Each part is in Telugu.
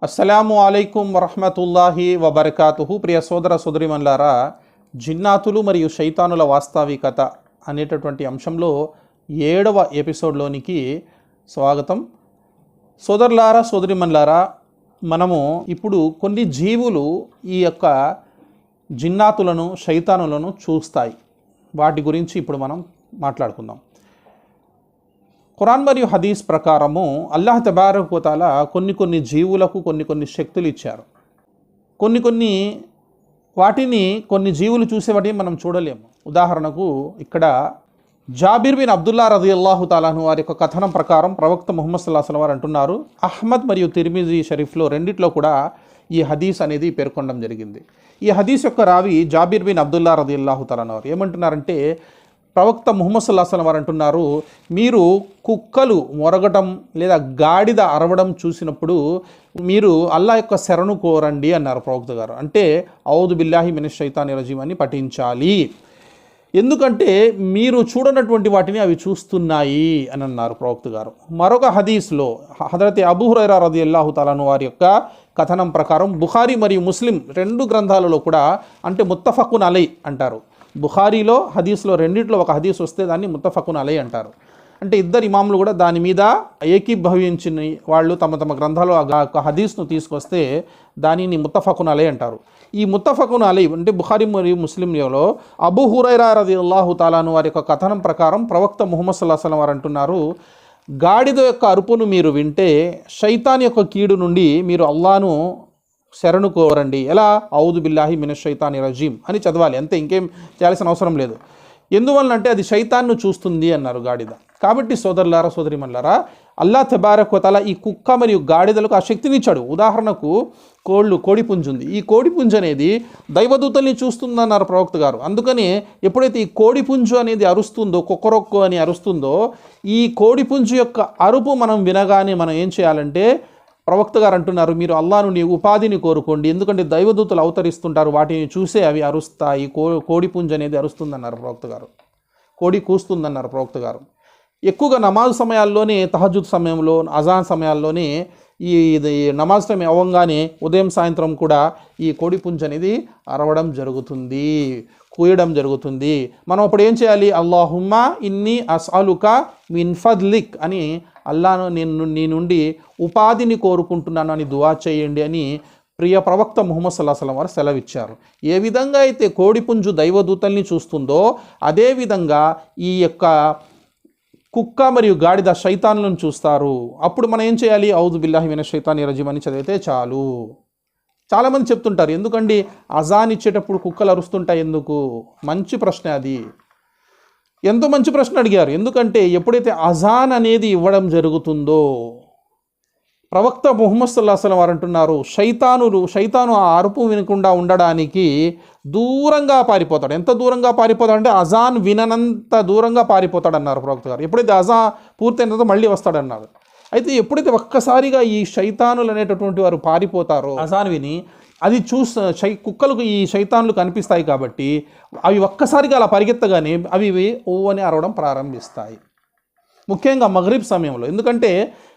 అస్సలాము అలైకుం వరహ్మతుల్లాహి వబర్కాతుహు. ప్రియ సోదర సోదరిమన్లారా, జిన్నాతులు మరియు శైతానుల వాస్తవికత అనేటటువంటి అంశంలో 7వ ఎపిసోడ్లోనికి స్వాగతం. సోదరులారా సోదరిమన్లారా, మనము ఇప్పుడు కొన్ని జీవులు ఈ యొక్క జిన్నాతులను శైతానులను చూస్తాయి. వాటి గురించి ఇప్పుడు మనం మాట్లాడుకుందాం. ఖురాన్ మరియు హదీస్ ప్రకారము అల్లాహ్ తబారక్ వ తఆలా కొన్ని జీవులకు కొన్ని శక్తులు ఇచ్చారు. కొన్ని జీవులు చూసే వాటిని మనం చూడలేము. ఉదాహరణకు ఇక్కడ జాబిర్ బిన్ అబ్దుల్లా రదియల్లాహు తాలాను వారి యొక్క కథనం ప్రకారం ప్రవక్త ముహమ్మద్ సల్లల్లాహు అలైహి వసల్లం వారు అంటున్నారు, అహ్మద్ మరియు తిర్మిజీ షరీఫ్లో రెండిట్లో కూడా ఈ హదీస్ అనేది పేర్కొనడం జరిగింది. ఈ హదీస్ యొక్క రావి జాబిర్ బిన్ అబ్దుల్లా రదియల్లాహు తాలాను వారు ఏమంటున్నారంటే, ప్రవక్త ముహమ్మద్ సల్లల్లాహు అలైహి వసల్లం వారు అంటున్నారు, మీరు కుక్కలు మొరగటం లేదా గాడిద అరవడం చూసినప్పుడు మీరు అల్లా యొక్క శరణు కోరండి అన్నారు ప్రవక్త గారు. అంటే ఔదు బిల్లాహి మినష్ షైతానిర్ రజీమ్ అని పఠించాలి. ఎందుకంటే మీరు చూడనటువంటి వాటిని అవి చూస్తున్నాయి అని అన్నారు ప్రవక్త గారు. మరొక హదీస్లో హజరత్ అబూ హురైరా రదియల్లాహు తాలాను వారి యొక్క కథనం ప్రకారం బుఖారీ మరియు ముస్లిం రెండు గ్రంథాలలో కూడా, అంటే ముత్తఫకున్ అలై అంటారు. బుఖారీలో హదీస్లో రెండిట్లో ఒక హదీస్ వస్తే దాన్ని ముత్తఫకున్ అలై అంటారు. అంటే ఇద్దరు ఇమాములు కూడా దాని మీద ఏకీభవించిన వాళ్ళు తమ గ్రంథాలు ఆ హదీస్ను తీసుకొస్తే దానిని ముత్తఫకున్ అలై అంటారు. ఈ ముత్తఫకున్ అలై అంటే బుఖారీ మరియు ముస్లింలలో అబూ హురైరా రదియల్లాహు తాలాను వారి యొక్క కథనం ప్రకారం ప్రవక్త ముహమ్మద్ సల్లల్లాహు అలైహి వసల్లం వారు అంటున్నారు, గాడిద యొక్క అరుపును మీరు వింటే శైతాన్ యొక్క కీడు నుండి మీరు అల్లాను శరణు కోరండి. ఎలా? ఔదు బిల్లాహి మినష్ షైతానిర్ రజీమ్ అని చదవాలి, అంతే, ఇంకేం చేయాల్సిన అవసరం లేదు. ఎందువలనంటే అది శైతాన్ను చూస్తుంది అన్నారు గాడిద. కాబట్టి సోదరులారా సోదరిమన్లారా, అల్లాహ్ తబారక్ వ తఆలా ఈ కుక్క మరియు గాడిదలకు ఆ శక్తినిచ్చాడు. ఉదాహరణకు కోడిపుంజు ఉంది. ఈ కోడిపుంజు అనేది దైవదూతల్ని చూస్తుందన్నారు ప్రవక్త గారు. అందుకని ఎప్పుడైతే ఈ కోడిపుంజు అనేది అరుస్తుందో, కొక్కరొక్కు అని అరుస్తుందో, ఈ కోడిపుంజు యొక్క అరుపు మనం వినగానే మనం ఏం చేయాలంటే, ప్రవక్త గారు అంటున్నారు, మీరు అల్లాహ్ నుండి ఉపాధిని కోరుకోండి. ఎందుకంటే దైవదూతలు అవతరిస్తుంటారు, వాటిని చూసే అవి అరుస్తాయి. కోడిపుంజు అనేది అరుస్తుందన్నారు ప్రవక్త గారు. కోడి కూస్తుందన్నారు ప్రవక్త గారు. ఎక్కువగా నమాజ్ సమయాల్లోనే, తహజ్జుద్ సమయంలో, అజాన్ సమయాల్లోనే ఈ నమాజ్ టైం అవ్వగానే ఉదయం సాయంత్రం కూడా ఈ కోడిపుంజు అనేది అరవడం జరుగుతుంది, కూయడం జరుగుతుంది. మనం అప్పుడు ఏం చేయాలి? అల్లాహుమ్మా ఇన్నీ అస్అలుకా మిన్ ఫద్లిక్ అని, అల్లాను నేను నీ నుండి ఉపాధిని కోరుకుంటున్నాను అని దువా చేయండి అని ప్రియ ప్రవక్త ముహమ్మద్ సల్లల్లాహు అలైహి వసల్లం వారు సెలవిచ్చారు. ఏ విధంగా అయితే కోడిపుంజు దైవదూతల్ని చూస్తుందో, అదేవిధంగా ఈ యొక్క కుక్క మరియు గాడిద శైతాన్లను చూస్తారు. అప్పుడు మనం ఏం చేయాలి? ఔదు బిల్లాహి మినష్ షైతానిర్ రజీమ్ అని చదివితే చాలు. చాలామంది చెప్తుంటారు, ఎందుకండి అజాన్ ఇచ్చేటప్పుడు కుక్కలు అరుస్తుంటాయి ఎందుకు? మంచి ప్రశ్న అది, ఎంతో మంచి ప్రశ్న అడిగారు. ఎందుకంటే ఎప్పుడైతే అజాన్ అనేది ఇవ్వడం జరుగుతుందో, ప్రవక్త ముహమ్మద్ సల్లల్లాహు అలైహి వసల్లం వారు అంటున్నారు, శైతాను ఆ అరుపు వినకుండా ఉండడానికి దూరంగా పారిపోతాడు. ఎంత దూరంగా పారిపోతాడు అంటే అజాన్ విననంత దూరంగా పారిపోతాడు అన్నారు ప్రవక్త గారు. ఎప్పుడైతే అజాన్ పూర్తయిన తర్వాత మళ్ళీ వస్తాడన్నారు. అయితే ఎప్పుడైతే ఒక్కసారిగా ఈ శైతానులు అనేటటువంటి వారు పారిపోతారో, అజాన్ విని అది కుక్కలకు ఈ శైతాన్లు కనిపిస్తాయి కాబట్టి అవి ఒక్కసారిగా అలా పరిగెత్తగానే అవి ఓ అని అరవడం ప్రారంభిస్తాయి. ముఖ్యంగా మగ్రిబ్ సమయంలో. ఎందుకంటే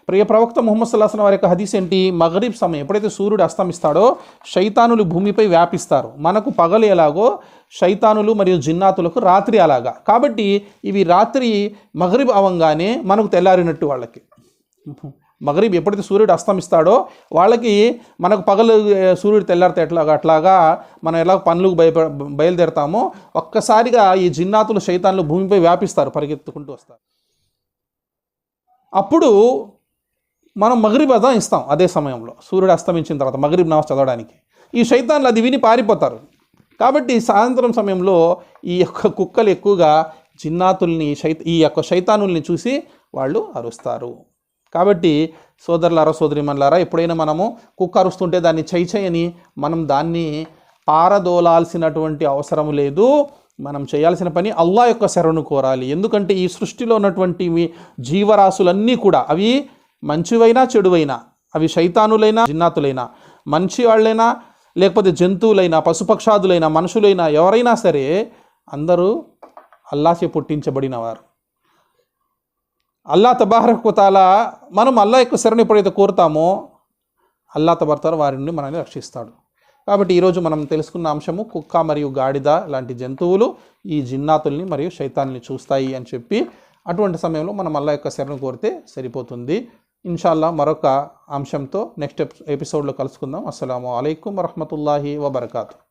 ప్రియ ప్రవక్త ముహమ్మద్ సల్లల్లాహు అలైహి వసల్లం వారి యొక్క హదీస్ ఏంటి? మగ్రిబ్ సమయం ఎప్పుడైతే సూర్యుడు అస్తమిస్తాడో శైతానులు భూమిపై వ్యాపిస్తారు. మనకు పగలు ఎలాగో శైతానులు మరియు జిన్నాతులకు రాత్రి అలాగా. కాబట్టి ఇవి రాత్రి మగ్రిబ్ అవ్వగానే మనకు తెల్లారినట్టు వాళ్ళకి. మగ్రిబ్ ఎప్పుడైతే సూర్యుడు అస్తమిస్తాడో వాళ్ళకి, మనకు పగలు సూర్యుడు తెల్లారితే అట్లాగా మనం ఎలా పనులకు బయలుదేరతామో ఒక్కసారిగా ఈ జిన్నాతులు శైతాన్లు భూమిపై వ్యాపిస్తారు, పరిగెత్తుకుంటూ వస్తారు. అప్పుడు మనం మగ్రిబ్ అజాన్ ఇస్తాం. అదే సమయంలో సూర్యుడు అస్తమించిన తర్వాత మగ్రిబ్ నమాజ్ చదవడానికి ఈ శైతాన్లు అది విని పారిపోతారు. కాబట్టి సాయంత్రం సమయంలో ఈ యొక్క కుక్కలు ఎక్కువగా జిన్నాతుల్ని ఈ యొక్క శైతానుల్ని చూసి వాళ్ళు అరుస్తారు. కాబట్టి సోదరులారా సోదరిమన్లారా, ఎప్పుడైనా మనము కుక్క అరుస్తుంటే దాన్ని చేయని మనం దాన్ని పారదోలాల్సినటువంటి అవసరం లేదు. మనం చేయాల్సిన పని అల్లాహ్ యొక్క శరణు కోరాలి. ఎందుకంటే ఈ సృష్టిలో ఉన్నటువంటి జీవరాశులన్నీ కూడా, అవి మంచివైనా చెడువైనా, అవి శైతానులైనా జిన్నాతులైనా, మంచి వాళ్ళైనా లేకపోతే జంతువులైనా, పశుపక్షాదులైనా, మనుషులైనా, ఎవరైనా సరే అందరూ అల్లాహ్చే పుట్టించబడిన వారు. అల్లాహ్ తబారక్ వ తఆలా, మనం అల్లాహ్ యొక్క శరణు ఎప్పుడైతే కోరుతామో అల్లా తబర్తాల వారి నుండి మనల్ని రక్షిస్తాడు. కాబట్టి ఈరోజు మనం తెలుసుకున్న అంశము కుక్క మరియు గాడిద లాంటి జంతువులు ఈ జిన్నాతుల్ని మరియు శైతాన్ని చూస్తాయి అని చెప్పి, అటువంటి సమయంలో మనం అల్లా యొక్క శరణు కోరితే సరిపోతుంది. ఇన్షాల్లా మరొక అంశంతో నెక్స్ట్ ఎపిసోడ్లో కలుసుకుందాం. అస్సలాము అలైకుం వరహ్మతుల్లాహి వబర్కాతు.